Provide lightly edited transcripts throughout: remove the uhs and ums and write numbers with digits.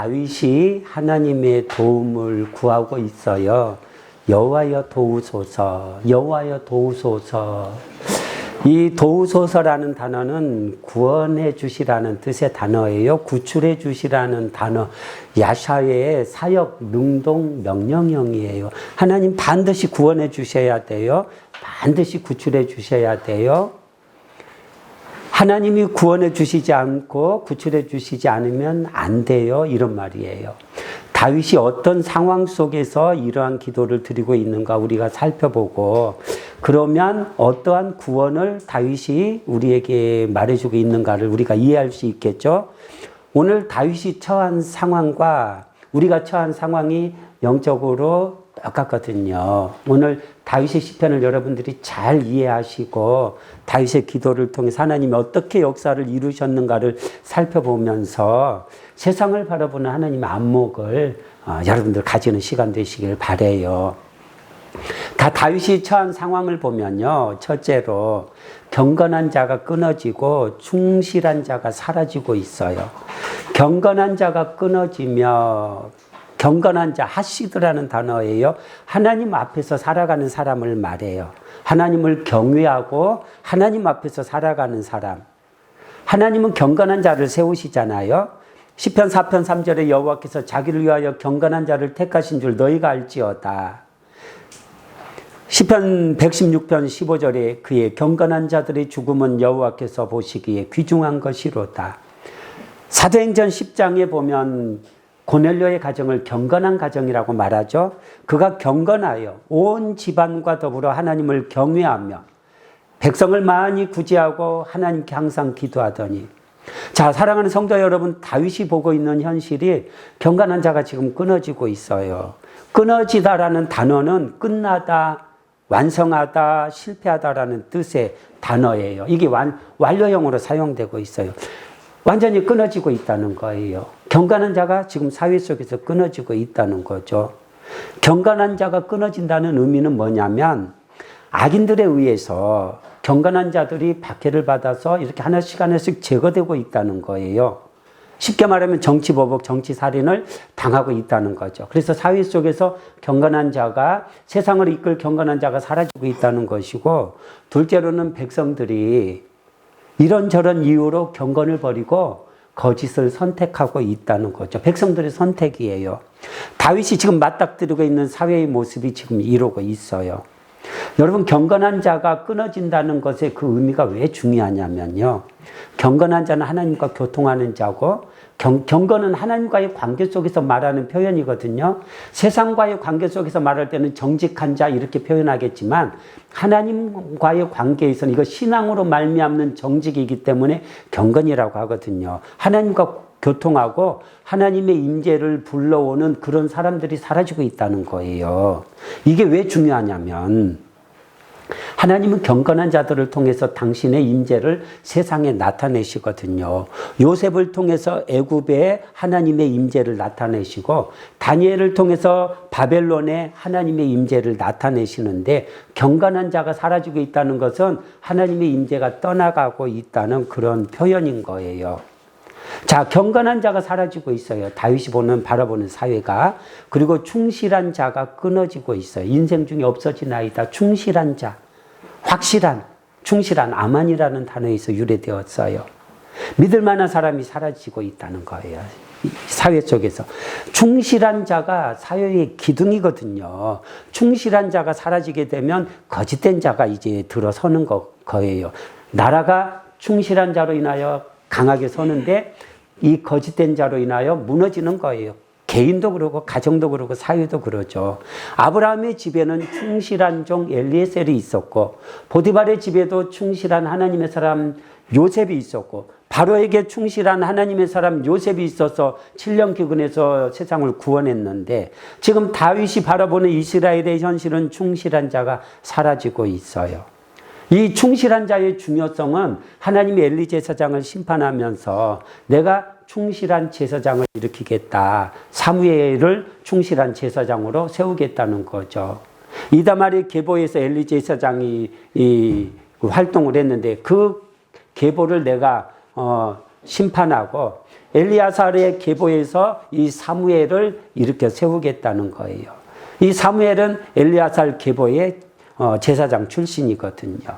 다윗이 하나님의 도움을 구하고 있어요. 여호와여 도우소서, 여호와여 도우소서. 이 도우소서라는 단어는 구원해 주시라는 뜻의 단어예요. 구출해 주시라는 단어. 야샤의 사역 능동 명령형이에요. 하나님 반드시 구원해 주셔야 돼요. 반드시 구출해 주셔야 돼요. 하나님이 구원해 주시지 않고 구출해 주시지 않으면 안 돼요. 이런 말이에요. 다윗이 어떤 상황 속에서 이러한 기도를 드리고 있는가 우리가 살펴보고, 그러면 어떠한 구원을 다윗이 우리에게 말해주고 있는가를 우리가 이해할 수 있겠죠. 오늘 다윗이 처한 상황과 우리가 처한 상황이 영적으로 똑같거든요. 오늘 다윗의 시편을 여러분들이 잘 이해하시고 다윗의 기도를 통해서 하나님이 어떻게 역사를 이루셨는가를 살펴보면서 세상을 바라보는 하나님의 안목을 여러분들 가지는 시간 되시길 바라요. 다윗이 처한 상황을 보면요, 첫째로 경건한 자가 끊어지고 충실한 자가 사라지고 있어요. 경건한 자가 끊어지며, 경건한 자, 하시드라는 단어예요. 하나님 앞에서 살아가는 사람을 말해요. 하나님을 경외하고 하나님 앞에서 살아가는 사람. 하나님은 경건한 자를 세우시잖아요. 시편 4편 3절에 여호와께서 자기를 위하여 경건한 자를 택하신 줄 너희가 알지어다. 시편 116편 15절에 그의 경건한 자들의 죽음은 여호와께서 보시기에 귀중한 것이로다. 사도행전 10장에 보면 고넬료의 가정을 경건한 가정이라고 말하죠. 그가 경건하여 온 집안과 더불어 하나님을 경외하며 백성을 많이 구제하고 하나님께 항상 기도하더니. 자, 사랑하는 성도 여러분, 다윗이 보고 있는 현실이 경건한 자가 지금 끊어지고 있어요. 끊어지다라는 단어는 끝나다, 완성하다, 실패하다라는 뜻의 단어예요. 이게 완료형으로 사용되고 있어요. 완전히 끊어지고 있다는 거예요. 경건한 자가 지금 사회 속에서 끊어지고 있다는 거죠. 경건한 자가 끊어진다는 의미는 뭐냐면, 악인들에 의해서 경건한 자들이 박해를 받아서 이렇게 하나씩 제거되고 있다는 거예요. 쉽게 말하면 정치보복, 정치살인을 당하고 있다는 거죠. 그래서 사회 속에서 경건한 자가, 세상을 이끌 경건한 자가 사라지고 있다는 것이고, 둘째로는 백성들이 이런저런 이유로 경건을 버리고 거짓을 선택하고 있다는 거죠. 백성들의 선택이에요. 다윗이 지금 맞닥뜨리고 있는 사회의 모습이 지금 이루고 있어요. 여러분, 경건한 자가 끊어진다는 것의 그 의미가 왜 중요하냐면요, 경건한 자는 하나님과 교통하는 자고, 경건은 하나님과의 관계 속에서 말하는 표현이거든요. 세상과의 관계 속에서 말할 때는 정직한 자 이렇게 표현하겠지만, 하나님과의 관계에서는 이거 신앙으로 말미암는 정직이기 때문에 경건이라고 하거든요. 하나님과 교통하고 하나님의 임재를 불러오는 그런 사람들이 사라지고 있다는 거예요. 이게 왜 중요하냐면, 하나님은 경건한 자들을 통해서 당신의 임재를 세상에 나타내시거든요. 요셉을 통해서 애굽에 하나님의 임재를 나타내시고, 다니엘을 통해서 바벨론에 하나님의 임재를 나타내시는데, 경건한 자가 사라지고 있다는 것은 하나님의 임재가 떠나가고 있다는 그런 표현인 거예요. 자, 경건한 자가 사라지고 있어요. 다윗이 바라보는 사회가. 그리고 충실한 자가 끊어지고 있어요. 인생 중에 없어지나이다. 충실한 자. 확실한, 충실한, 아만이라는 단어에서 유래되었어요. 믿을 만한 사람이 사라지고 있다는 거예요. 사회 속에서. 충실한 자가 사회의 기둥이거든요. 충실한 자가 사라지게 되면 거짓된 자가 이제 들어서는 거예요. 나라가 충실한 자로 인하여 강하게 서는데, 이 거짓된 자로 인하여 무너지는 거예요. 개인도 그러고 가정도 그러고 사회도 그러죠. 아브라함의 집에는 충실한 종 엘리에셀이 있었고, 보디발의 집에도 충실한 하나님의 사람 요셉이 있었고, 바로에게 충실한 하나님의 사람 요셉이 있어서 7년 기근에서 세상을 구원했는데, 지금 다윗이 바라보는 이스라엘의 현실은 충실한 자가 사라지고 있어요. 이 충실한 자의 중요성은 하나님이 엘리 제사장을 심판하면서 내가 충실한 제사장을 일으키겠다. 사무엘을 충실한 제사장으로 세우겠다는 거죠. 이다말의 계보에서 엘리 제사장이 활동을 했는데, 그 계보를 내가 심판하고 엘리야살의 계보에서 이 사무엘을 일으켜 세우겠다는 거예요. 이 사무엘은 엘리야살 계보의 제사장 출신이거든요.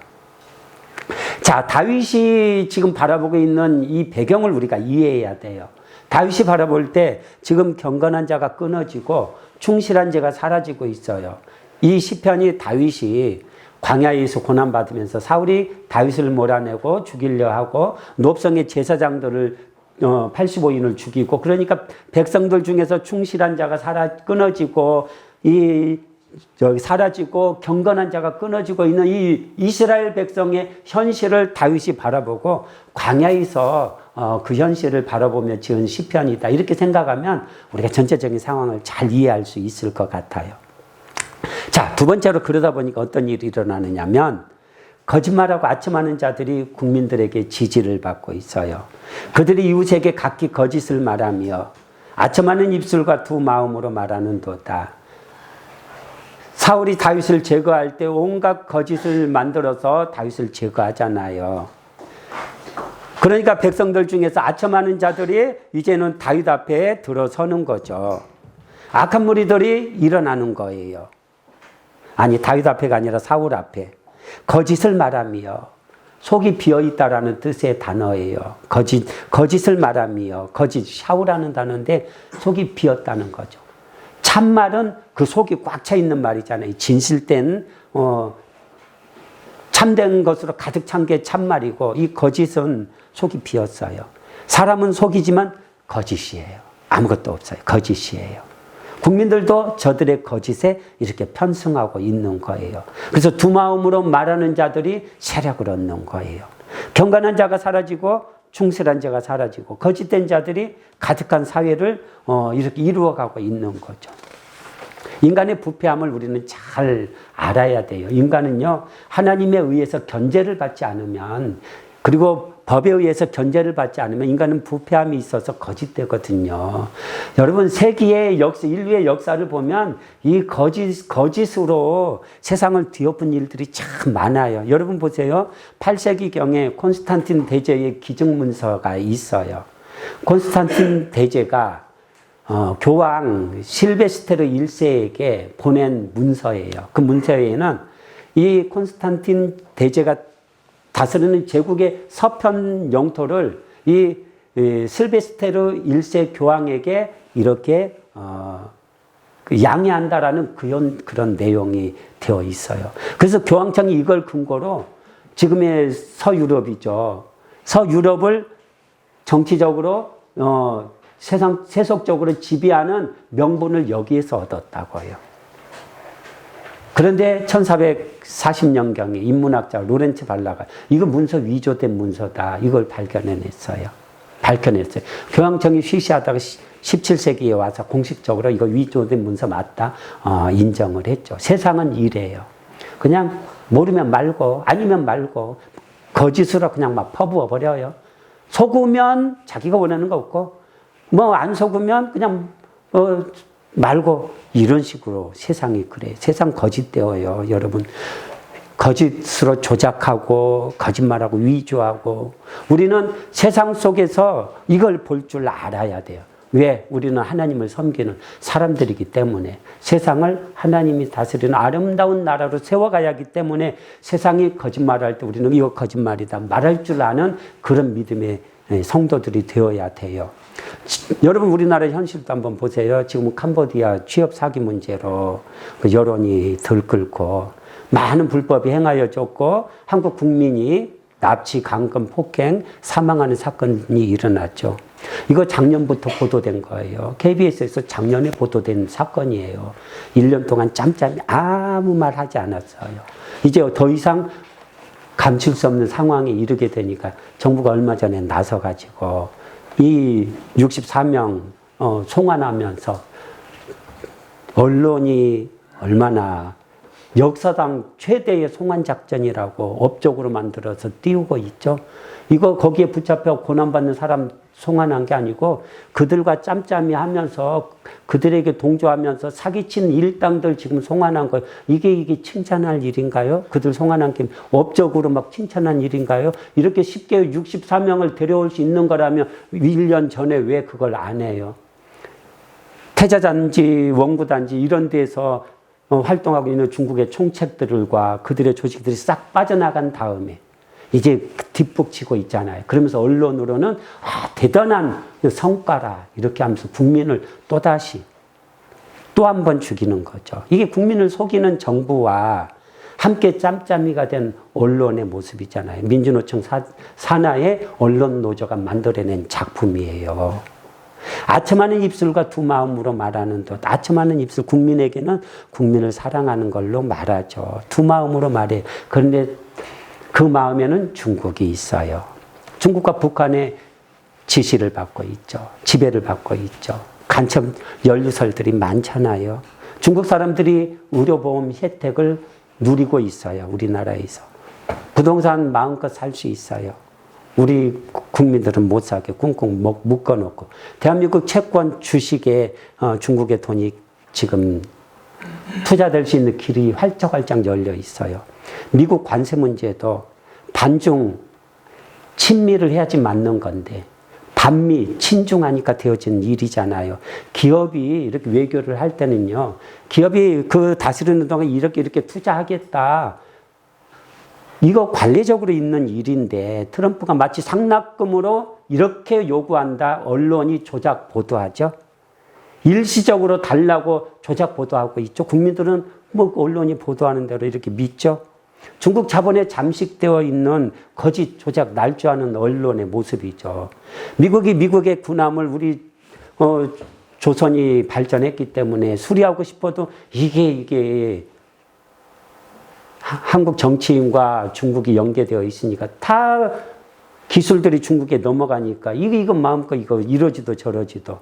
자, 다윗이 지금 바라보고 있는 이 배경을 우리가 이해해야 돼요. 다윗이 바라볼 때 지금 경건한 자가 끊어지고 충실한 자가 사라지고 있어요. 이 시편이 다윗이 광야에서 고난받으면서 사울이 다윗을 몰아내고 죽이려 하고 높성의 제사장들을 85인을 죽이고, 그러니까 백성들 중에서 충실한 자가 끊어지고 사라지고 경건한 자가 끊어지고 있는 이 이스라엘 백성의 현실을 다윗이 바라보고 광야에서 그 현실을 바라보며 지은 시편이다, 이렇게 생각하면 우리가 전체적인 상황을 잘 이해할 수 있을 것 같아요. 자, 두 번째로 그러다 보니까 어떤 일이 일어나느냐면 거짓말하고 아첨하는 자들이 국민들에게 지지를 받고 있어요. 그들이 이웃에게 각기 거짓을 말하며 아첨하는 입술과 두 마음으로 말하는도다. 사울이 다윗을 제거할 때 온갖 거짓을 만들어서 다윗을 제거하잖아요. 그러니까 백성들 중에서 아첨하는 자들이 이제는 다윗 앞에 들어서는 거죠. 악한 무리들이 일어나는 거예요. 아니, 다윗 앞에가 아니라 사울 앞에 거짓을 말하며, 속이 비어있다라는 뜻의 단어예요. 거짓을 말하며, 샤우라는 단어인데 속이 비었다는 거죠. 참말은 그 속이 꽉 차 있는 말이잖아요. 진실된 참된 것으로 가득 찬 게 참말이고, 이 거짓은 속이 비었어요. 사람은 속이지만 거짓이에요. 아무것도 없어요. 거짓이에요. 국민들도 저들의 거짓에 이렇게 편승하고 있는 거예요. 그래서 두 마음으로 말하는 자들이 세력을 얻는 거예요. 경건한 자가 사라지고 충실한 자가 사라지고 거짓된 자들이 가득한 사회를 이렇게 이루어가고 있는 거죠. 인간의 부패함을 우리는 잘 알아야 돼요. 인간은요, 하나님에 의해서 견제를 받지 않으면, 그리고 법에 의해서 견제를 받지 않으면 인간은 부패함이 있어서 거짓되거든요. 여러분, 세기의 인류의 역사를 보면 이 거짓으로 세상을 뒤엎은 일들이 참 많아요. 여러분 보세요. 8세기경에 콘스탄틴 대제의 기증문서가 있어요. 콘스탄틴 대제가 교황 실베스테르 1세에게 보낸 문서예요. 그 문서에는 이 콘스탄틴 대제가 다스리는 제국의 서편 영토를 이 실베스테르 1세 교황에게 이렇게 양해한다라는 그런 내용이 되어 있어요. 그래서 교황청이 이걸 근거로 지금의 서유럽이죠. 서유럽을 정치적으로 세속적으로 지배하는 명분을 여기에서 얻었다고요. 그런데 1440년경에 인문학자 로렌츠 발라가 이거 문서 위조된 문서다, 이걸 밝혀냈어요. 교황청이 쉬쉬하다가 17세기에 와서 공식적으로 이거 위조된 문서 맞다 인정을 했죠. 세상은 이래요. 그냥 모르면 말고 아니면 말고 거짓으로 그냥 막 퍼부어 버려요. 속으면 자기가 원하는 거 없고 뭐 안 속으면 그냥 말고, 이런 식으로 세상이 그래요. 세상 거짓되어요, 여러분. 거짓으로 조작하고 거짓말하고 위조하고. 우리는 세상 속에서 이걸 볼 줄 알아야 돼요. 왜? 우리는 하나님을 섬기는 사람들이기 때문에, 세상을 하나님이 다스리는 아름다운 나라로 세워가야 하기 때문에 세상이 거짓말할 때 우리는 이거 거짓말이다 말할 줄 아는 그런 믿음의 성도들이 되어야 돼요. 여러분, 우리나라 현실도 한번 보세요. 지금 캄보디아 취업 사기 문제로 그 여론이 들끓고 많은 불법이 행하여졌고 한국 국민이 납치, 강금, 폭행, 사망하는 사건이 일어났죠. 이거 작년부터 보도된 거예요. KBS에서 작년에 보도된 사건이에요. 1년 동안 짬짬이 아무 말 하지 않았어요. 이제 더 이상 감출 수 없는 상황에 이르게 되니까 정부가 얼마 전에 나서가지고 이 64명 송환하면서 언론이 얼마나 역사상 최대의 송환 작전이라고 업적으로 만들어서 띄우고 있죠. 이거 거기에 붙잡혀 고난받는 사람 송환한 게 아니고 그들과 짬짬이 하면서 그들에게 동조하면서 사기친 일당들 지금 송환한 거예요. 이게 칭찬할 일인가요? 그들 송환한 게 업적으로 막 칭찬한 일인가요? 이렇게 쉽게 64명을 데려올 수 있는 거라면 1년 전에 왜 그걸 안 해요? 태자단지, 원구단지 이런 데서 활동하고 있는 중국의 총책들과 그들의 조직들이 싹 빠져나간 다음에 이제 뒷북치고 있잖아요. 그러면서 언론으로는 대단한 성과라 이렇게 하면서 국민을 또다시 또 한 번 죽이는 거죠. 이게 국민을 속이는 정부와 함께 짬짬이가 된 언론의 모습이잖아요. 민주노총 산하의 언론 노조가 만들어낸 작품이에요. 아첨하는 입술과 두 마음으로 말하는 것. 아첨하는 입술, 국민에게는 국민을 사랑하는 걸로 말하죠. 두 마음으로 말해요. 그런데 그 마음에는 중국이 있어요. 중국과 북한의 지시를 받고 있죠. 지배를 받고 있죠. 간첩 연루설들이 많잖아요. 중국 사람들이 의료보험 혜택을 누리고 있어요. 우리나라에서. 부동산 마음껏 살 수 있어요. 우리 국민들은 못 사게 꽁꽁 묶어놓고. 대한민국 채권 주식에 중국의 돈이 지금 투자될 수 있는 길이 활짝활짝 열려 있어요. 미국 관세 문제도 반중, 친미를 해야지 맞는 건데 반미, 친중하니까 되어진 일이잖아요. 기업이 이렇게 외교를 할 때는요. 기업이 그 다스리는 동안 이렇게 투자하겠다. 이거 관례적으로 있는 일인데 트럼프가 마치 상납금으로 이렇게 요구한다. 언론이 조작 보도하죠. 일시적으로 달라고 조작 보도하고 있죠. 국민들은 뭐 언론이 보도하는 대로 이렇게 믿죠. 중국 자본에 잠식되어 있는 거짓 조작 날조하는 언론의 모습이죠. 미국의 군함을 우리 조선이 발전했기 때문에 수리하고 싶어도 이게 한국 정치인과 중국이 연계되어 있으니까 다 기술들이 중국에 넘어가니까 이거 마음껏 이거 이러지도 저러지도.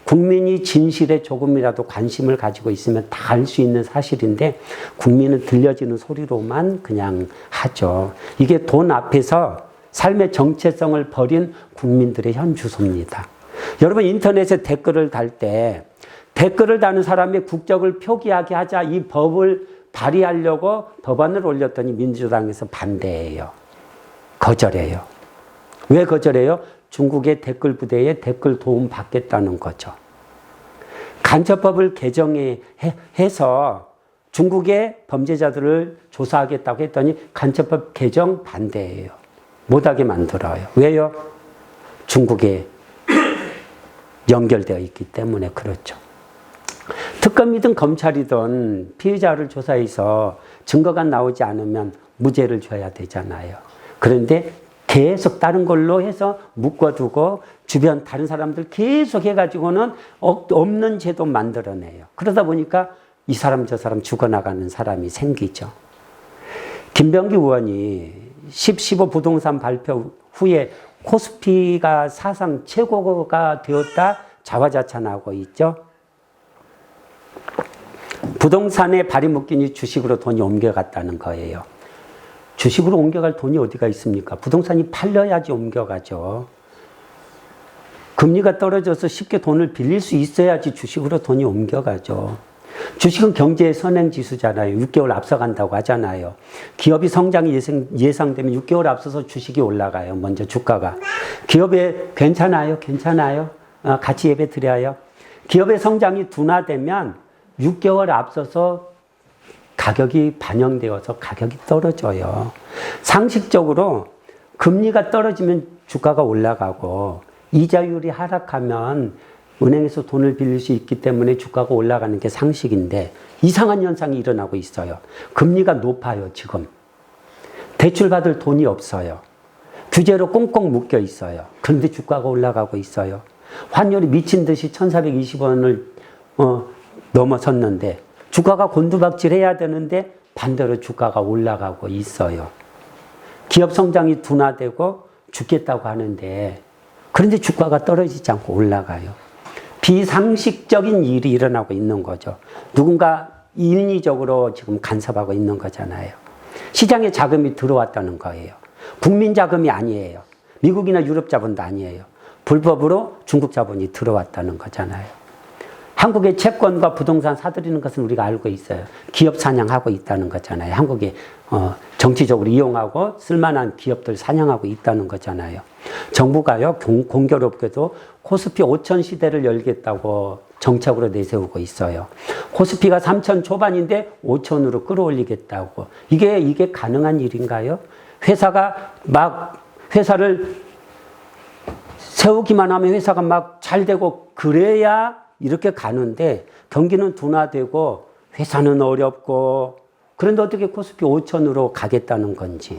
국민이 진실에 조금이라도 관심을 가지고 있으면 다 알 수 있는 사실인데 국민은 들려지는 소리로만 그냥 하죠. 이게 돈 앞에서 삶의 정체성을 버린 국민들의 현 주소입니다. 여러분 인터넷에 댓글을 달 때 댓글을 다는 사람의 국적을 표기하게 하자 이 법을 발의하려고 법안을 올렸더니 민주당에서 반대해요. 거절해요. 왜 거절해요? 중국의 댓글 부대에 댓글 도움 받겠다는 거죠. 간첩법을 개정해서 중국의 범죄자들을 조사하겠다고 했더니 간첩법 개정 반대해요. 못하게 만들어요. 왜요? 중국에 연결되어 있기 때문에 그렇죠. 특검이든 검찰이든 피의자를 조사해서 증거가 나오지 않으면 무죄를 줘야 되잖아요. 그런데 계속 다른 걸로 해서 묶어두고 주변 다른 사람들 계속 해가지고는 없는 제도 만들어내요. 그러다 보니까 이 사람 저 사람 죽어나가는 사람이 생기죠. 김병기 의원이 15 부동산 발표 후에 코스피가 사상 최고가 되었다 자화자찬하고 있죠. 부동산에 발이 묶이니 주식으로 돈이 옮겨갔다는 거예요. 주식으로 옮겨갈 돈이 어디가 있습니까? 부동산이 팔려야지 옮겨가죠. 금리가 떨어져서 쉽게 돈을 빌릴 수 있어야지 주식으로 돈이 옮겨가죠. 주식은 경제의 선행지수잖아요. 6개월 앞서간다고 하잖아요. 기업이 성장이 예상되면 6개월 앞서서 주식이 올라가요. 먼저 주가가. 기업에 괜찮아요. 같이 예배 드려요. 기업의 성장이 둔화되면 6개월 앞서서 가격이 반영되어서 가격이 떨어져요. 상식적으로 금리가 떨어지면 주가가 올라가고 이자율이 하락하면 은행에서 돈을 빌릴 수 있기 때문에 주가가 올라가는 게 상식인데 이상한 현상이 일어나고 있어요. 금리가 높아요, 지금. 대출받을 돈이 없어요. 규제로 꽁꽁 묶여 있어요. 그런데 주가가 올라가고 있어요. 환율이 미친 듯이 1420원을 넘어섰는데 주가가 곤두박질해야 되는데 반대로 주가가 올라가고 있어요. 기업 성장이 둔화되고 죽겠다고 하는데 그런데 주가가 떨어지지 않고 올라가요. 비상식적인 일이 일어나고 있는 거죠. 누군가 인위적으로 지금 간섭하고 있는 거잖아요. 시장에 자금이 들어왔다는 거예요. 국민 자금이 아니에요. 미국이나 유럽 자본도 아니에요. 불법으로 중국 자본이 들어왔다는 거잖아요. 한국의 채권과 부동산 사들이는 것은 우리가 알고 있어요. 기업 사냥하고 있다는 거잖아요. 한국에 정치적으로 이용하고 쓸만한 기업들 사냥하고 있다는 거잖아요. 정부가요, 공교롭게도 코스피 5천 시대를 열겠다고 정책으로 내세우고 있어요. 코스피가 3천 초반인데 5천으로 끌어올리겠다고. 이게 가능한 일인가요? 회사가 막 회사를 세우기만 하면 회사가 막 잘 되고 그래야 이렇게 가는데 경기는 둔화되고 회사는 어렵고 그런데 어떻게 코스피 5천으로 가겠다는 건지.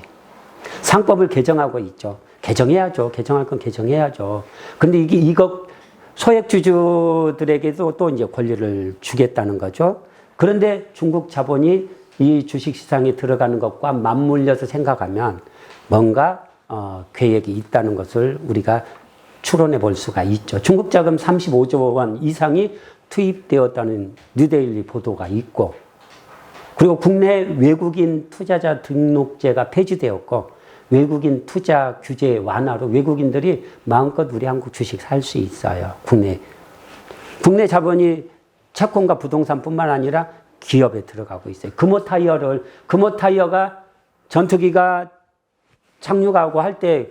상법을 개정하고 있죠. 개정해야죠. 개정할 건 개정해야죠. 근데 이거 소액주주들에게도 또 이제 권리를 주겠다는 거죠. 그런데 중국 자본이 이 주식시장에 들어가는 것과 맞물려서 생각하면 뭔가 계획이 있다는 것을 우리가 추론해 볼 수가 있죠. 중국 자금 35조 원 이상이 투입되었다는 뉴데일리 보도가 있고, 그리고 국내 외국인 투자자 등록제가 폐지되었고, 외국인 투자 규제 완화로 외국인들이 마음껏 우리 한국 주식 살 수 있어요. 국내 자본이 채권과 부동산뿐만 아니라 기업에 들어가고 있어요. 금호타이어가 전투기가 착륙하고 할 때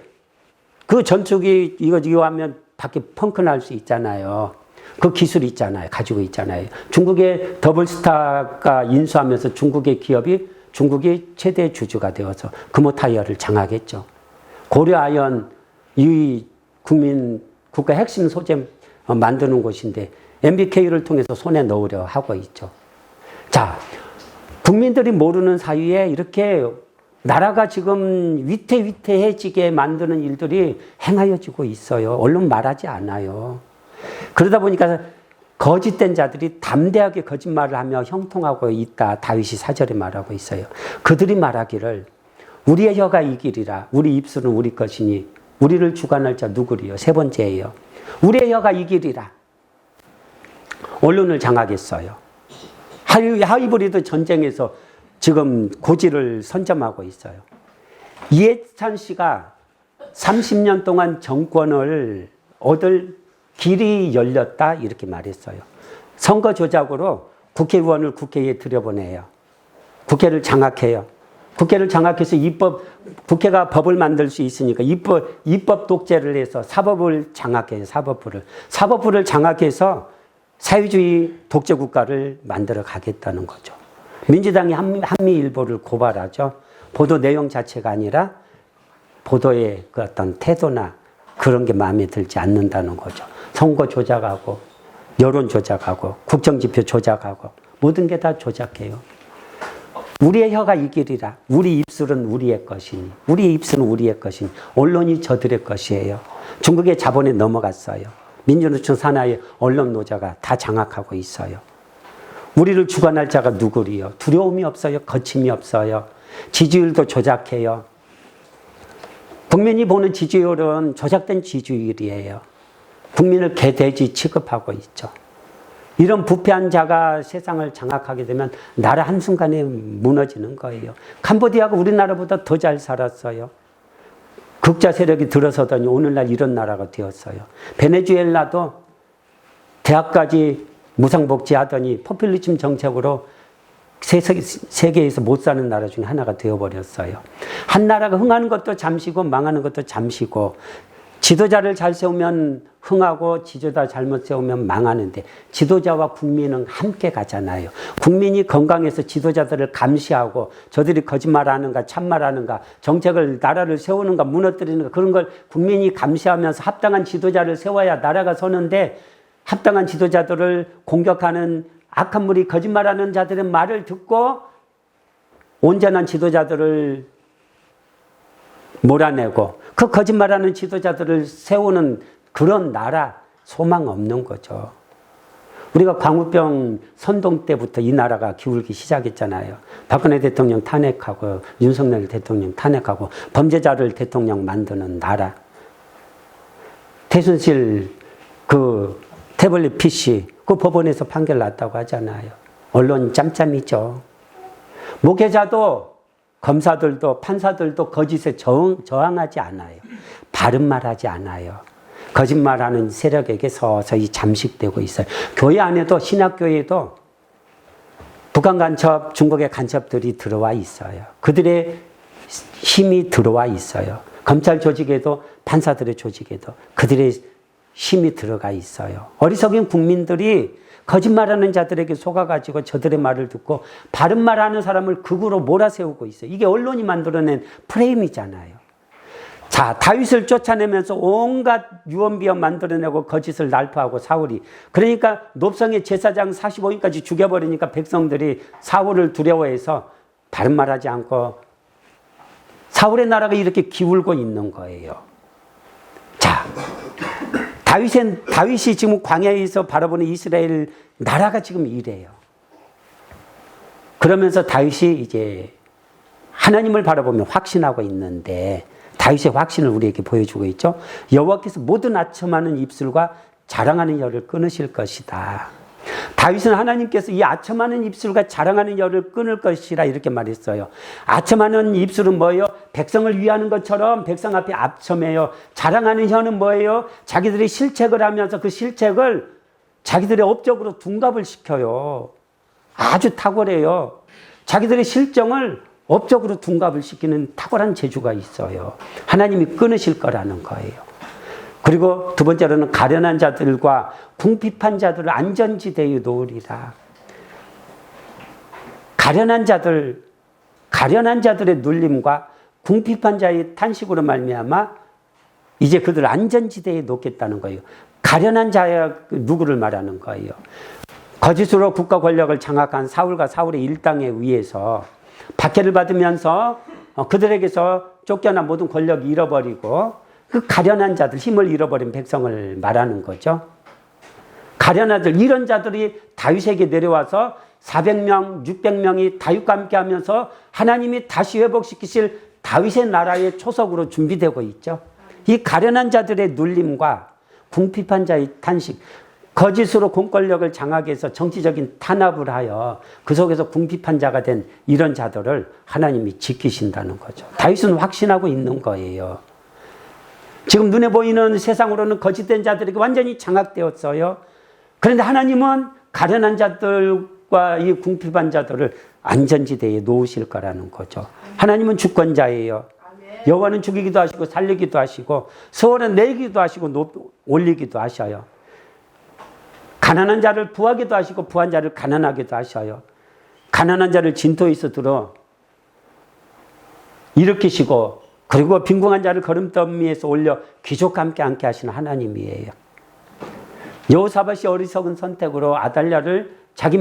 그 전투기 이거 하면 밖에 펑크 날 수 있잖아요. 그 기술 있잖아요. 가지고 있잖아요. 중국의 더블스타가 인수하면서 중국의 기업이 중국이 최대 주주가 되어서 금호타이어를 장악했죠. 고려아연 이 국가 핵심 소재 만드는 곳인데 MBK를 통해서 손에 넣으려 하고 있죠. 자, 국민들이 모르는 사이에 이렇게 나라가 지금 위태위태해지게 만드는 일들이 행하여지고 있어요. 언론 말하지 않아요. 그러다 보니까 거짓된 자들이 담대하게 거짓말을 하며 형통하고 있다. 다윗이 사절에 말하고 있어요. 그들이 말하기를 우리의 혀가 이기리라. 우리 입술은 우리 것이니 우리를 주관할 자 누구리요? 세 번째예요. 우리의 혀가 이기리라. 언론을 장악했어요. 하이브리드 전쟁에서 지금 고지를 선점하고 있어요. 이해찬 씨가 30년 동안 정권을 얻을 길이 열렸다 이렇게 말했어요. 선거 조작으로 국회의원을 국회에 들여보내요. 국회를 장악해요. 국회를 장악해서 국회가 법을 만들 수 있으니까 입법 독재를 해서 사법을 장악해요. 사법부를 장악해서 사회주의 독재 국가를 만들어 가겠다는 거죠. 민주당이 한미일보를 고발하죠. 보도 내용 자체가 아니라 보도의 그 어떤 태도나 그런 게 마음에 들지 않는다는 거죠. 선거 조작하고 여론 조작하고 국정지표 조작하고 모든 게 다 조작해요. 우리의 혀가 이기리라. 우리 입술은 우리의 것이니. 우리의 입술은 우리의 것이니. 언론이 저들의 것이에요. 중국의 자본에 넘어갔어요. 민주노총 산하의 언론 노조가 다 장악하고 있어요. 우리를 주관할 자가 누구리요? 두려움이 없어요. 거침이 없어요. 지지율도 조작해요. 국민이 보는 지지율은 조작된 지지율이에요. 국민을 개돼지 취급하고 있죠. 이런 부패한 자가 세상을 장악하게 되면 나라 한순간에 무너지는 거예요. 캄보디아가 우리나라보다 더 잘 살았어요. 극자 세력이 들어서더니 오늘날 이런 나라가 되었어요. 베네수엘라도 대학까지 무상복지하더니 포퓰리즘 정책으로 세계에서 못 사는 나라 중에 하나가 되어버렸어요. 한 나라가 흥하는 것도 잠시고 망하는 것도 잠시고, 지도자를 잘 세우면 흥하고 지도자 잘못 세우면 망하는데 지도자와 국민은 함께 가잖아요. 국민이 건강해서 지도자들을 감시하고 저들이 거짓말하는가 참말하는가 정책을 나라를 세우는가 무너뜨리는가 그런 걸 국민이 감시하면서 합당한 지도자를 세워야 나라가 서는데, 합당한 지도자들을 공격하는 악한 무리 거짓말하는 자들의 말을 듣고 온전한 지도자들을 몰아내고 그 거짓말하는 지도자들을 세우는 그런 나라 소망 없는 거죠. 우리가 광우병 선동 때부터 이 나라가 기울기 시작했잖아요. 박근혜 대통령 탄핵하고 윤석열 대통령 탄핵하고 범죄자를 대통령 만드는 나라. 최순실 그 태블릿 PC 그 법원에서 판결 났다고 하잖아요. 언론 짬짬이죠. 목회자도 검사들도 판사들도 거짓에 저항하지 않아요. 바른 말하지 않아요. 거짓말하는 세력에게 서서히 잠식되고 있어요. 교회 안에도 신학교에도 북한 간첩, 중국의 간첩들이 들어와 있어요. 그들의 힘이 들어와 있어요. 검찰 조직에도 판사들의 조직에도 그들의 힘이 들어가 있어요. 어리석은 국민들이 거짓말하는 자들에게 속아가지고 저들의 말을 듣고 바른 말하는 사람을 극으로 몰아세우고 있어요. 이게 언론이 만들어낸 프레임이잖아요. 자, 다윗을 쫓아내면서 온갖 유언비어 만들어내고 거짓을 날파하고 사울이. 그러니까 높성의 제사장 45인까지 죽여버리니까 백성들이 사울을 두려워해서 바른 말하지 않고 사울의 나라가 이렇게 기울고 있는 거예요. 자, 다윗이 지금 광야에서 바라보는 이스라엘 나라가 지금 이래요. 그러면서 다윗이 이제 하나님을 바라보며 확신하고 있는데 다윗의 확신을 우리에게 보여주고 있죠. 여호와께서 모든 아첨하는 입술과 자랑하는 혀를 끊으실 것이다. 다윗은 하나님께서 이 아첨하는 입술과 자랑하는 혀를 끊을 것이라 이렇게 말했어요. 아첨하는 입술은 뭐예요? 백성을 위하는 것처럼 백성 앞에 아첨해요. 자랑하는 혀는 뭐예요? 자기들이 실책을 하면서 그 실책을 자기들의 업적으로 둔갑을 시켜요. 아주 탁월해요. 자기들의 실정을 업적으로 둔갑을 시키는 탁월한 재주가 있어요. 하나님이 끊으실 거라는 거예요. 그리고 두 번째로는 가련한 자들과 궁핍한 자들을 안전지대에 놓으리라. 가련한 자들의 눌림과 궁핍한 자의 탄식으로 말미암아 이제 그들을 안전지대에 놓겠다는 거예요. 가련한 자야 누구를 말하는 거예요? 거짓으로 국가 권력을 장악한 사울과 사울의 일당에 의해서 박해를 받으면서 그들에게서 쫓겨난 모든 권력을 잃어버리고 그 가련한 자들, 힘을 잃어버린 백성을 말하는 거죠. 가련한 자들, 이런 자들이 다윗에게 내려와서 400명, 600명이 다윗과 함께 하면서 하나님이 다시 회복시키실 다윗의 나라의 초석으로 준비되고 있죠. 이 가련한 자들의 눌림과 궁핍한 자의 탄식, 거짓으로 공권력을 장악해서 정치적인 탄압을 하여 그 속에서 궁핍한 자가 된 이런 자들을 하나님이 지키신다는 거죠. 다윗은 확신하고 있는 거예요. 지금 눈에 보이는 세상으로는 거짓된 자들에게 완전히 장악되었어요. 그런데 하나님은 가련한 자들과 이 궁핍한 자들을 안전지대에 놓으실 거라는 거죠. 하나님은 주권자예요. 여호와는 죽이기도 하시고 살리기도 하시고 서울은 내리기도 하시고 올리기도 하셔요. 가난한 자를 부하게도 하시고 부한 자를 가난하게도 하셔요. 가난한 자를 진토에서 들어 일으키시고 그리고 빈궁한 자를 걸음더미에서 올려 귀족과 함께 앉게 하시는 하나님이에요. 여호사밧이 어리석은 선택으로 아달랴를 자기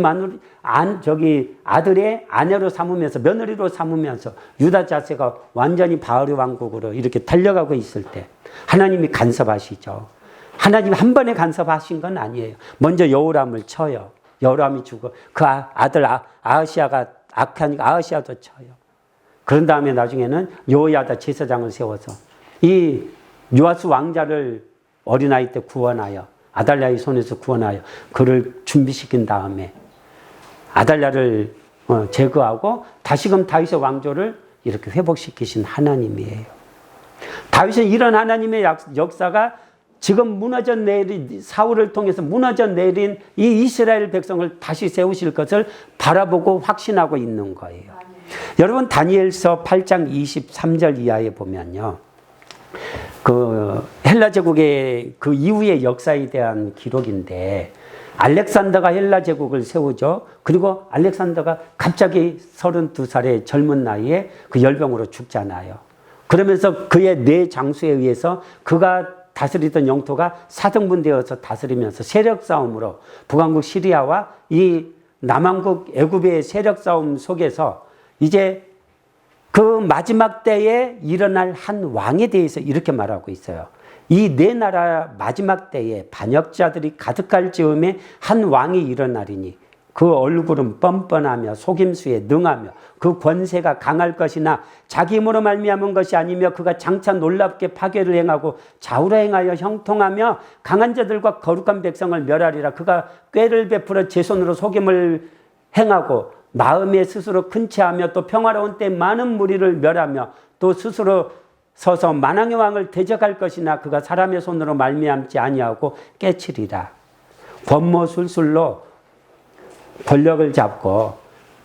아들의 아내로 삼으면서 며느리로 삼으면서 유다 자세가 완전히 바알의 왕국으로 이렇게 달려가고 있을 때 하나님이 간섭하시죠. 하나님이 한 번에 간섭하신 건 아니에요. 먼저 여호람을 쳐요. 여호람이 죽어 그 아들 아하시아가 악하니까 아하시아도 쳐요. 그런 다음에 나중에는 여호야다 제사장을 세워서 이 요아스 왕자를 어린아이 때 구원하여 아달랴의 손에서 구원하여 그를 준비시킨 다음에 아달랴를 제거하고 다시금 다윗의 왕조를 이렇게 회복시키신 하나님이에요. 다윗은 이런 하나님의 역사가 지금 무너져 내린 사울을 통해서 무너져 내린 이 이스라엘 백성을 다시 세우실 것을 바라보고 확신하고 있는 거예요. 여러분 다니엘서 8장 23절 이하에 보면요. 그 헬라 제국의 그 이후의 역사에 대한 기록인데 알렉산더가 헬라 제국을 세우죠. 그리고 알렉산더가 갑자기 32살의 젊은 나이에 그 열병으로 죽잖아요. 그러면서 그의 뇌 장수에 의해서 그가 다스리던 영토가 사등분되어서 다스리면서 세력 싸움으로 북왕국 시리아와 이 남왕국 애굽의 세력 싸움 속에서 이제 그 마지막 때에 일어날 한 왕에 대해서 이렇게 말하고 있어요. 이 네 나라 마지막 때에 반역자들이 가득할 즈음에 한 왕이 일어나리니 그 얼굴은 뻔뻔하며 속임수에 능하며 그 권세가 강할 것이나 자기 힘으로 말미암은 것이 아니며 그가 장차 놀랍게 파괴를 행하고 좌우로 행하여 형통하며 강한 자들과 거룩한 백성을 멸하리라. 그가 꾀를 베풀어 제 손으로 속임을 행하고 마음에 스스로 큰 채하며 또 평화로운 때 많은 무리를 멸하며 또 스스로 서서 만왕의 왕을 대적할 것이나 그가 사람의 손으로 말미암지 아니하고 깨치리라. 권모술술로 권력을 잡고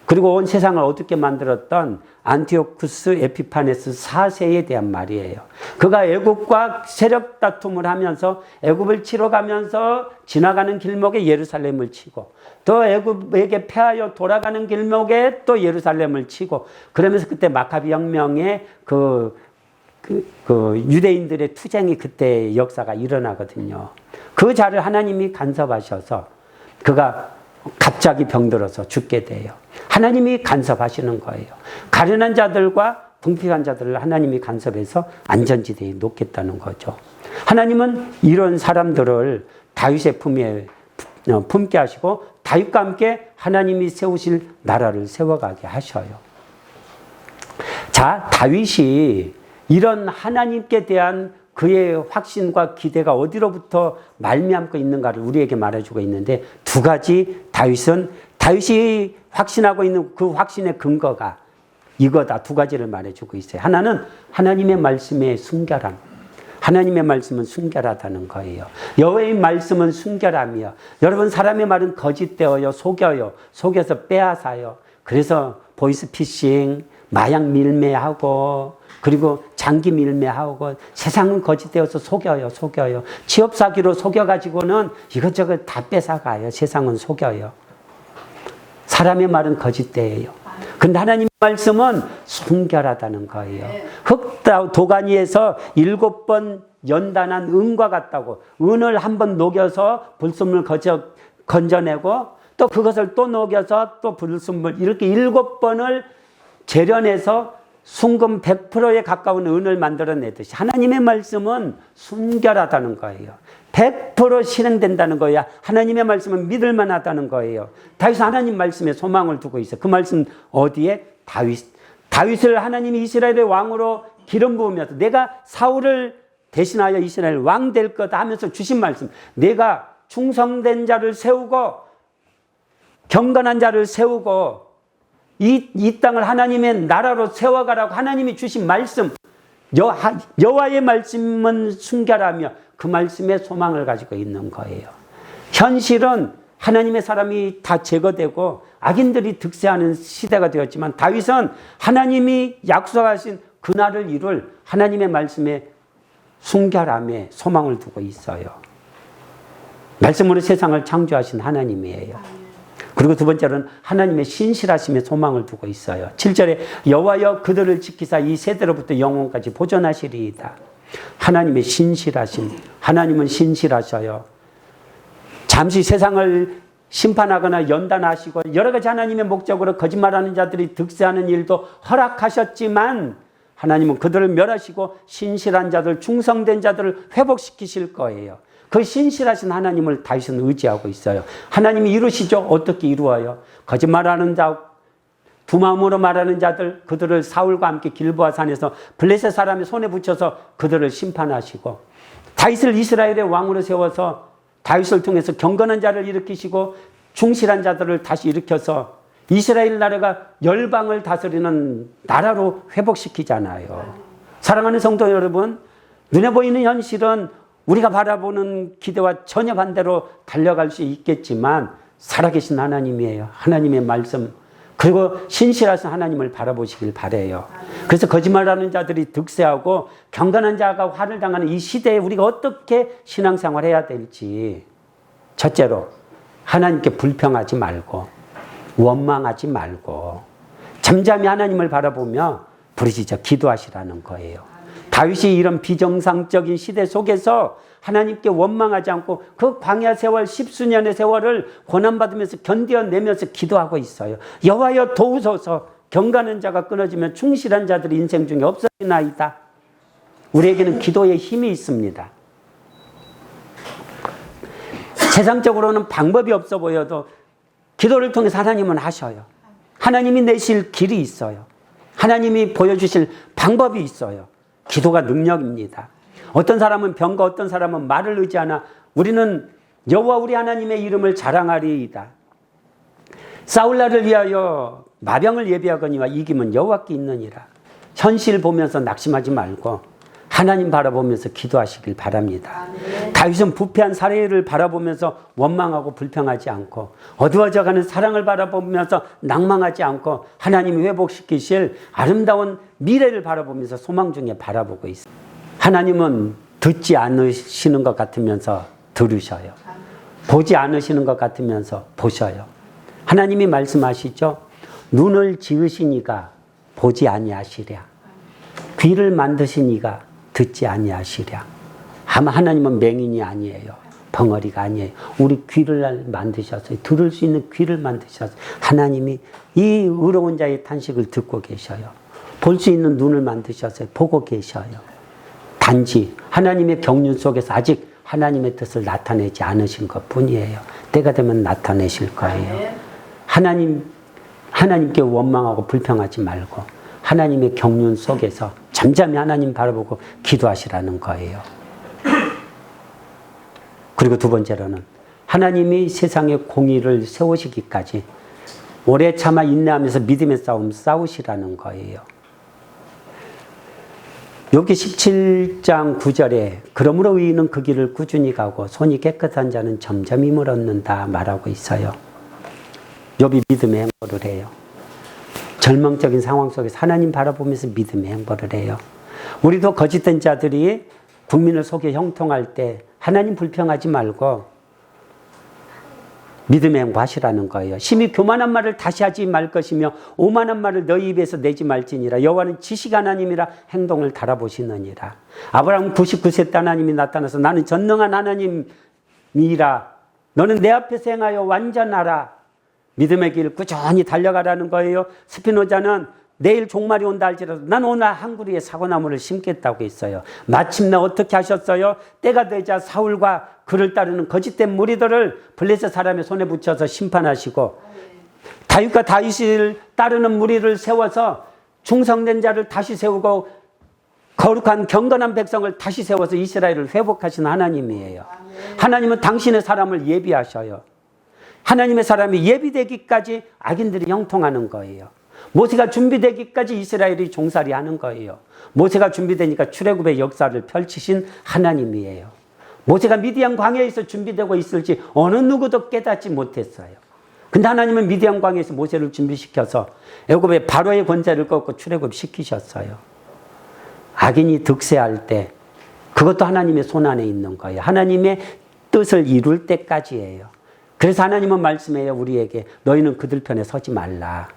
그리고 온 세상을 어둡게 만들었던 안티오쿠스 에피파네스 4세에 대한 말이에요. 그가 애굽과 세력 다툼을 하면서 애굽을 치러 가면서 지나가는 길목에 예루살렘을 치고 또 애굽에게 패하여 돌아가는 길목에 또 예루살렘을 치고 그러면서 그때 마카비 혁명에 그 유대인들의 투쟁이 그때 역사가 일어나거든요. 그 자를 하나님이 간섭하셔서 그가 갑자기 병들어서 죽게 돼요. 하나님이 간섭하시는 거예요. 가련한 자들과 궁핍한 자들을 하나님이 간섭해서 안전지대에 놓겠다는 거죠. 하나님은 이런 사람들을 다윗의 품에 품게 하시고 다윗과 함께 하나님이 세우실 나라를 세워가게 하셔요. 자, 다윗이 이런 하나님께 대한 그의 확신과 기대가 어디로부터 말미암고 있는가를 우리에게 말해주고 있는데 두 가지 다윗이 확신하고 있는 그 확신의 근거가 이거다. 두 가지를 말해주고 있어요. 하나는 하나님의 말씀의 순결함. 하나님의 말씀은 순결하다는 거예요. 여호와의 말씀은 순결함이요. 여러분 사람의 말은 거짓되어요. 속여요. 속여서 빼앗아요. 그래서 보이스피싱, 마약 밀매하고 그리고 장기 밀매하고 세상은 거짓되어서 속여요. 취업 사기로 속여가지고는 이것저것 다 뺏어가요. 세상은 속여요. 사람의 말은 거짓되어요. 근데 하나님의 말씀은 순결하다는 거예요. 도가니에서 7번 연단한 은과 같다고. 은을 한번 녹여서 불순물 건져내고 또 그것을 또 녹여서 또 불순물 이렇게 7번을 재련해서 순금 100%에 가까운 은을 만들어내듯이 하나님의 말씀은 순결하다는 거예요. 100% 실행된다는 거야. 하나님의 말씀은 믿을만하다는 거예요. 다윗은 하나님 말씀에 소망을 두고 있어요. 그 말씀 어디에? 다윗을 하나님이 이스라엘의 왕으로 기름 부으면서 내가 사울을 대신하여 이스라엘 왕 될 거다 하면서 주신 말씀. 내가 충성된 자를 세우고 경건한 자를 세우고 이 땅을 하나님의 나라로 세워가라고 하나님이 주신 말씀, 여호와의 말씀은 순결하며 그 말씀에 소망을 가지고 있는 거예요. 현실은 하나님의 사람이 다 제거되고 악인들이 득세하는 시대가 되었지만 다윗은 하나님이 약속하신 그날을 이룰 하나님의 말씀에 순결함에 소망을 두고 있어요. 말씀으로 세상을 창조하신 하나님이에요. 그리고 두 번째로는 하나님의 신실하심에 소망을 두고 있어요. 7절에 여호와여 그들을 지키사 이 세대로부터 영원까지 보존하시리이다. 하나님의 신실하심. 하나님은 신실하셔요. 잠시 세상을 심판하거나 연단하시고 여러 가지 하나님의 목적으로 거짓말하는 자들이 득세하는 일도 허락하셨지만 하나님은 그들을 멸하시고 신실한 자들, 충성된 자들을 회복시키실 거예요. 그 신실하신 하나님을 다윗은 의지하고 있어요. 하나님이 이루시죠. 어떻게 이루어요? 거짓말하는 자, 두 마음으로 말하는 자들, 그들을 사울과 함께 길보아 산에서 블레셋 사람의 손에 붙여서 그들을 심판하시고 다윗을 이스라엘의 왕으로 세워서 다윗을 통해서 경건한 자를 일으키시고 충실한 자들을 다시 일으켜서 이스라엘 나라가 열방을 다스리는 나라로 회복시키잖아요. 사랑하는 성도 여러분, 눈에 보이는 현실은 우리가 바라보는 기대와 전혀 반대로 달려갈 수 있겠지만 살아계신 하나님이에요. 하나님의 말씀 그리고 신실하신 하나님을 바라보시길 바라요. 그래서 거짓말하는 자들이 득세하고 경건한 자가 화를 당하는 이 시대에 우리가 어떻게 신앙생활을 해야 될지 첫째로 하나님께 불평하지 말고 원망하지 말고 잠잠히 하나님을 바라보며 부르짖어 기도하시라는 거예요. 다윗이 이런 비정상적인 시대 속에서 하나님께 원망하지 않고 그 광야 세월 10수년의 세월을 고난받으면서 견뎌내면서 기도하고 있어요. 여호와여 도우소서. 경건한 자가 끊어지면 충실한 자들이 인생 중에 없어지나이다. 우리에게는 기도의 힘이 있습니다. 세상적으로는 방법이 없어 보여도 기도를 통해서 하나님은 하셔요. 하나님이 내실 길이 있어요. 하나님이 보여주실 방법이 있어요. 기도가 능력입니다. 어떤 사람은 병과 어떤 사람은 말을 의지하나 우리는 여호와 우리 하나님의 이름을 자랑하리이다. 싸울 날을 위하여 마병을 예비하거니와 이김은 여호와께 있느니라. 현실 보면서 낙심하지 말고 하나님 바라보면서 기도하시길 바랍니다. 다윗은 부패한 사례를 바라보면서 원망하고 불평하지 않고 어두워져가는 사랑을 바라보면서 낭망하지 않고 하나님이 회복시키실 아름다운 미래를 바라보면서 소망 중에 바라보고 있어요. 하나님은 듣지 않으시는 것 같으면서 들으셔요. 보지 않으시는 것 같으면서 보셔요. 하나님이 말씀하시죠. 눈을 지으시니가 보지 아니하시랴. 귀를 만드시니가 듣지 아니하시랴. 아마 하나님은 맹인이 아니에요. 벙어리가 아니에요. 우리 귀를 만드셨어요. 들을 수 있는 귀를 만드셨어요. 하나님이 이 의로운 자의 탄식을 듣고 계셔요. 볼 수 있는 눈을 만드셨어요. 보고 계셔요. 단지 하나님의 경륜 속에서 아직 하나님의 뜻을 나타내지 않으신 것 뿐이에요. 때가 되면 나타내실 거예요. 하나님께 원망하고 불평하지 말고 하나님의 경륜 속에서 잠잠히 하나님 바라보고 기도하시라는 거예요. 그리고 두 번째로는 하나님이 세상에 공의를 세우시기까지 오래 참아 인내하면서 믿음의 싸움 싸우시라는 거예요. 여기 17장 9절에 그러므로 의인은 그 길을 꾸준히 가고 손이 깨끗한 자는 점점 힘을 얻는다 말하고 있어요. 욥이 믿음의 행보를 해요. 절망적인 상황 속에서 하나님 바라보면서 믿음의 행보를 해요. 우리도 거짓된 자들이 국민을 속여 형통할 때 하나님 불평하지 말고 믿음의 행보하시라는 거예요. 심히 교만한 말을 다시 하지 말 것이며 오만한 말을 너희 입에서 내지 말지니라. 여호와는 지식 하나님이라 행동을 달아보시느니라. 아브라함 99세 때 하나님이 나타나서 나는 전능한 하나님이라. 너는 내 앞에서 행하여 완전하라. 믿음의 길 꾸준히 달려가라는 거예요. 스피노자는 내일 종말이 온다 할지라도 난 오늘 한 그루의 사고나무를 심겠다고 했어요. 마침내 어떻게 하셨어요? 때가 되자 사울과 그를 따르는 거짓된 무리들을 블레셋 사람의 손에 붙여서 심판하시고 다윗과 다윗을 따르는 무리를 세워서 충성된 자를 다시 세우고 거룩한 경건한 백성을 다시 세워서 이스라엘을 회복하신 하나님이에요. 하나님은 당신의 사람을 예비하셔요. 하나님의 사람이 예비되기까지 악인들이 형통하는 거예요. 모세가 준비되기까지 이스라엘이 종살이 하는 거예요. 모세가 준비되니까 출애굽의 역사를 펼치신 하나님이에요. 모세가 미디안 광야에서 준비되고 있을지 어느 누구도 깨닫지 못했어요. 근데 하나님은 미디안 광야에서 모세를 준비시켜서 애굽의 바로의 권세를 꺾고 출애굽시키셨어요. 악인이 득세할 때 그것도 하나님의 손안에 있는 거예요. 하나님의 뜻을 이룰 때까지예요. 그래서 하나님은 말씀해요. 우리에게 너희는 그들 편에 서지 말라.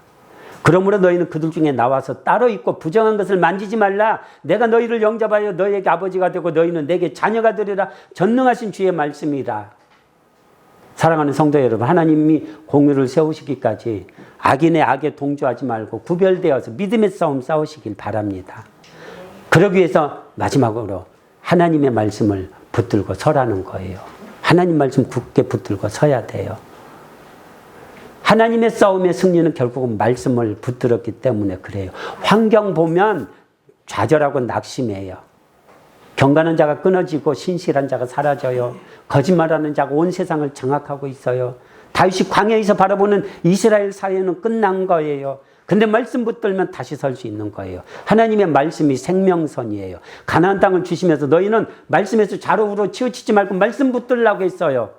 그러므로 너희는 그들 중에 나와서 따로 있고 부정한 것을 만지지 말라. 내가 너희를 영접하여 너희에게 아버지가 되고 너희는 내게 자녀가 되리라. 전능하신 주의 말씀이라. 사랑하는 성도 여러분, 하나님이 공의를 세우시기까지 악인의 악에 동조하지 말고 구별되어서 믿음의 싸움 싸우시길 바랍니다. 그러기 위해서 마지막으로 하나님의 말씀을 붙들고 서라는 거예요. 하나님 말씀 굳게 붙들고 서야 돼요. 하나님의 싸움의 승리는 결국은 말씀을 붙들었기 때문에 그래요. 환경 보면 좌절하고 낙심해요. 경건한 자가 끊어지고 신실한 자가 사라져요. 거짓말하는 자가 온 세상을 장악하고 있어요. 다윗이 광야에서 바라보는 이스라엘 사회는 끝난 거예요. 근데 말씀 붙들면 다시 설 수 있는 거예요. 하나님의 말씀이 생명선이에요. 가나안 땅을 주시면서 너희는 말씀에서 좌로우로 치우치지 말고 말씀 붙들라고 했어요.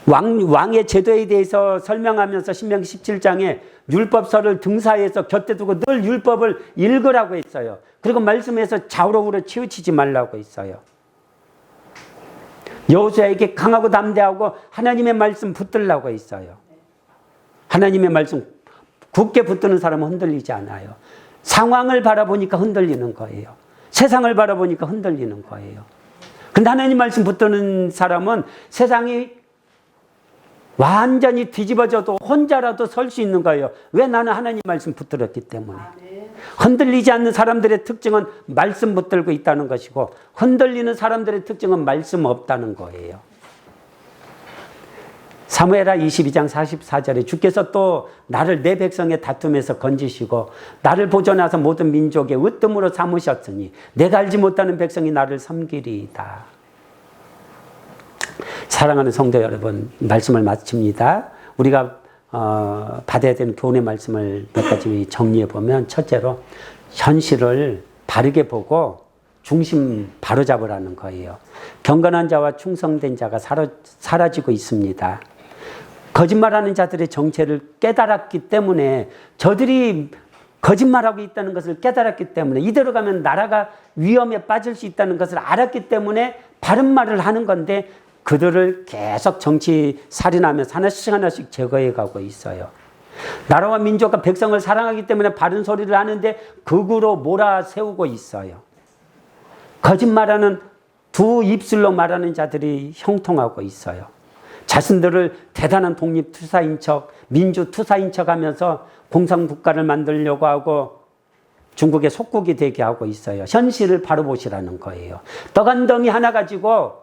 왕의 제도에 대해서 설명하면서 신명기 17장에 율법서를 등사해서 곁에 두고 늘 율법을 읽으라고 했어요. 그리고 말씀에서 좌우로 치우치지 말라고 했어요. 여호수아에게 강하고 담대하고 하나님의 말씀 붙들라고 했어요. 하나님의 말씀 굳게 붙드는 사람은 흔들리지 않아요. 상황을 바라보니까 흔들리는 거예요. 세상을 바라보니까 흔들리는 거예요. 근데 하나님 말씀 붙드는 사람은 세상이 완전히 뒤집어져도 혼자라도 설 수 있는 거예요. 왜? 나는 하나님 말씀 붙들었기 때문에. 흔들리지 않는 사람들의 특징은 말씀 붙들고 있다는 것이고 흔들리는 사람들의 특징은 말씀 없다는 거예요. 사무엘하 22장 44절에 주께서 또 나를 내 백성의 다툼에서 건지시고 나를 보존하사 모든 민족의 으뜸으로 삼으셨으니 내가 알지 못하는 백성이 나를 섬기리이다. 사랑하는 성도 여러분, 말씀을 마칩니다. 우리가 받아야 되는 교훈의 말씀을 몇 가지 정리해 보면 첫째로 현실을 바르게 보고 중심 바로잡으라는 거예요. 경건한 자와 충성된 자가 사라지고 있습니다. 거짓말하는 자들의 정체를 깨달았기 때문에, 저들이 거짓말하고 있다는 것을 깨달았기 때문에, 이대로 가면 나라가 위험에 빠질 수 있다는 것을 알았기 때문에 바른 말을 하는 건데, 그들을 계속 정치 살인하면서 하나씩 제거해 가고 있어요. 나라와 민족과 백성을 사랑하기 때문에 바른 소리를 하는데 극으로 몰아세우고 있어요. 거짓말하는, 두 입술로 말하는 자들이 형통하고 있어요. 자신들을 대단한 독립투사인 척, 민주투사인 척 하면서 공산국가를 만들려고 하고 중국의 속국이 되게 하고 있어요. 현실을 바로 보시라는 거예요. 떡 한 덩이 하나 가지고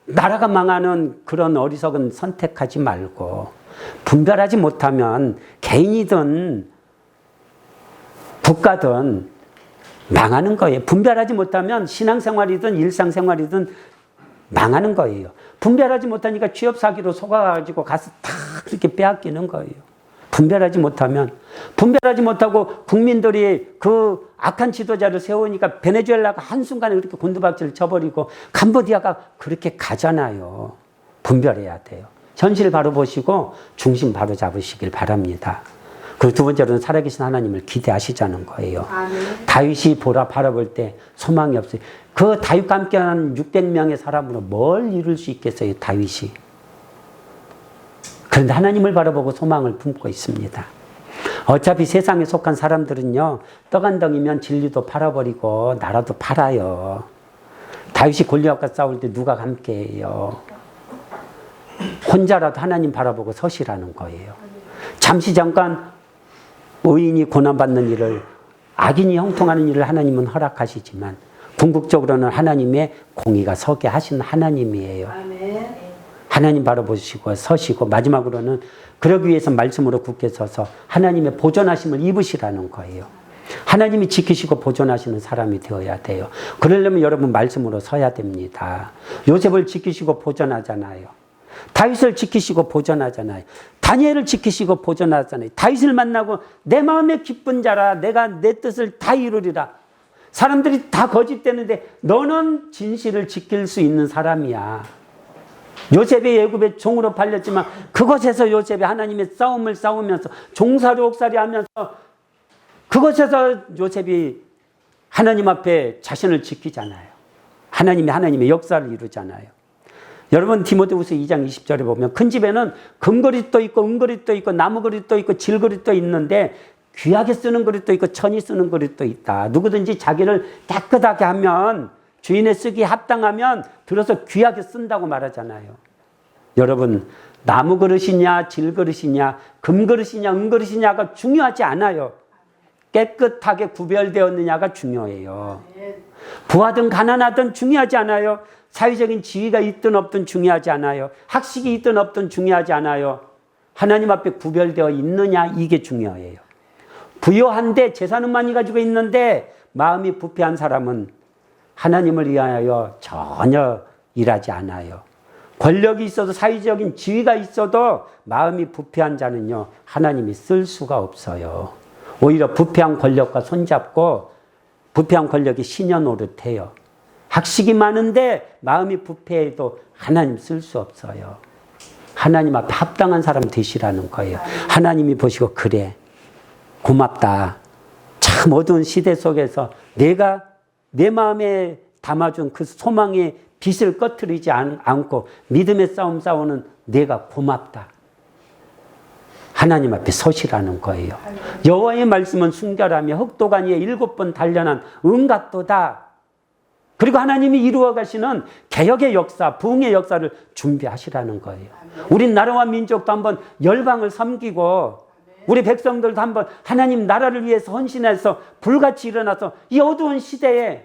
나라가 망하는 그런 어리석은 선택하지 말고, 분별하지 못하면 개인이든 국가든 망하는 거예요. 분별하지 못하면 신앙생활이든 일상생활이든 망하는 거예요. 분별하지 못하니까 취업 사기로 속아가지고 가서 다 그렇게 빼앗기는 거예요. 분별하지 못하면, 분별하지 못하고 국민들이 그 악한 지도자를 세우니까 베네수엘라가 한순간에 그렇게 곤두박질을 쳐버리고 캄보디아가 그렇게 가잖아요. 분별해야 돼요. 현실 바로 보시고 중심 바로 잡으시길 바랍니다. 그리고 두 번째로는 살아계신 하나님을 기대하시자는 거예요. 다윗이 바라볼 때 소망이 없어요. 그 다윗과 함께한 600명의 사람으로 뭘 이룰 수 있겠어요, 다윗이. 그런데 하나님을 바라보고 소망을 품고 있습니다. 어차피 세상에 속한 사람들은요, 떡 한 덩이면 진리도 팔아버리고 나라도 팔아요. 다윗이 골리앗과 싸울 때 누가 함께해요? 혼자라도 하나님 바라보고 서시라는 거예요. 잠시 잠깐 의인이 고난받는 일을, 악인이 형통하는 일을 하나님은 허락하시지만 궁극적으로는 하나님의 공의가 서게 하신 하나님이에요. 하나님 바라보시고 서시고, 마지막으로는 그러기 위해서 말씀으로 굳게 서서 하나님의 보존하심을 입으시라는 거예요. 하나님이 지키시고 보존하시는 사람이 되어야 돼요. 그러려면 여러분 말씀으로 서야 됩니다. 요셉을 지키시고 보존하잖아요. 다윗을 지키시고 보존하잖아요. 다니엘을 지키시고 보존하잖아요. 다윗을 만나고 내 마음에 기쁜 자라, 내가 내 뜻을 다 이루리라. 사람들이 다 거짓되는데 너는 진실을 지킬 수 있는 사람이야. 요셉이 애굽의 종으로 팔렸지만 그곳에서 요셉이 하나님의 싸움을 싸우면서 종살이 옥살이 하면서 그곳에서 요셉이 하나님 앞에 자신을 지키잖아요. 하나님의 역사를 이루잖아요. 여러분 디모데후서 2장 20절에 보면 큰 집에는 금그릇도 있고 은그릇도 있고 나무그릇도 있고 질그릇도 있는데 귀하게 쓰는 그릇도 있고 천히 쓰는 그릇도 있다. 누구든지 자기를 깨끗하게 하면, 주인의 쓰기에 합당하면 들어서 귀하게 쓴다고 말하잖아요. 여러분, 나무 그릇이냐 질그릇이냐 금그릇이냐 은그릇이냐가 중요하지 않아요. 깨끗하게 구별되었느냐가 중요해요. 부하든 가난하든 중요하지 않아요. 사회적인 지위가 있든 없든 중요하지 않아요. 학식이 있든 없든 중요하지 않아요. 하나님 앞에 구별되어 있느냐, 이게 중요해요. 부유한데 재산은 많이 가지고 있는데 마음이 부패한 사람은 하나님을 위하여 전혀 일하지 않아요. 권력이 있어도, 사회적인 지위가 있어도 마음이 부패한 자는요, 하나님이 쓸 수가 없어요. 오히려 부패한 권력과 손잡고 부패한 권력이 시녀 노릇해요. 학식이 많은데 마음이 부패해도 하나님 쓸 수 없어요. 하나님 앞에 합당한 사람 되시라는 거예요. 하나님이 보시고, 그래, 고맙다. 참 어두운 시대 속에서 내가 내 마음에 담아준 그 소망의 빛을 꺼트리지 않고 믿음의 싸움 싸우는 내가 고맙다. 하나님 앞에 서시라는 거예요. 여호와의 말씀은 순결하며 흑도가니에 7번 단련한 은각도다. 그리고 하나님이 이루어 가시는 개혁의 역사, 부흥의 역사를 준비하시라는 거예요. 우리 나라와 민족도 한번 열방을 섬기고, 우리 백성들도 한번 하나님 나라를 위해서 헌신해서 불같이 일어나서 이 어두운 시대에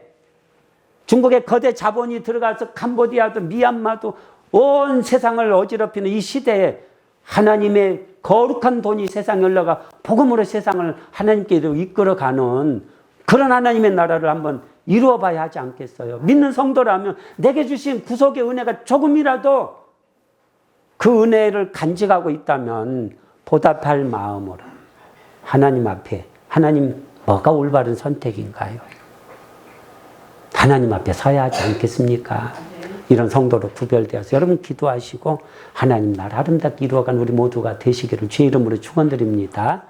중국의 거대 자본이 들어가서 캄보디아도 미얀마도 온 세상을 어지럽히는 이 시대에 하나님의 거룩한 돈이 세상에 흘러가 복음으로 세상을 하나님께로 이끌어가는 그런 하나님의 나라를 한번 이루어 봐야 하지 않겠어요? 믿는 성도라면 내게 주신 구속의 은혜가 조금이라도 그 은혜를 간직하고 있다면 보답할 마음으로 하나님 앞에, 하나님 뭐가 올바른 선택인가요? 하나님 앞에 서야 하지 않겠습니까? 이런 성도로 구별되어서 여러분 기도하시고 하나님 나라 아름답게 이루어간 우리 모두가 되시기를 주의 이름으로 축원드립니다.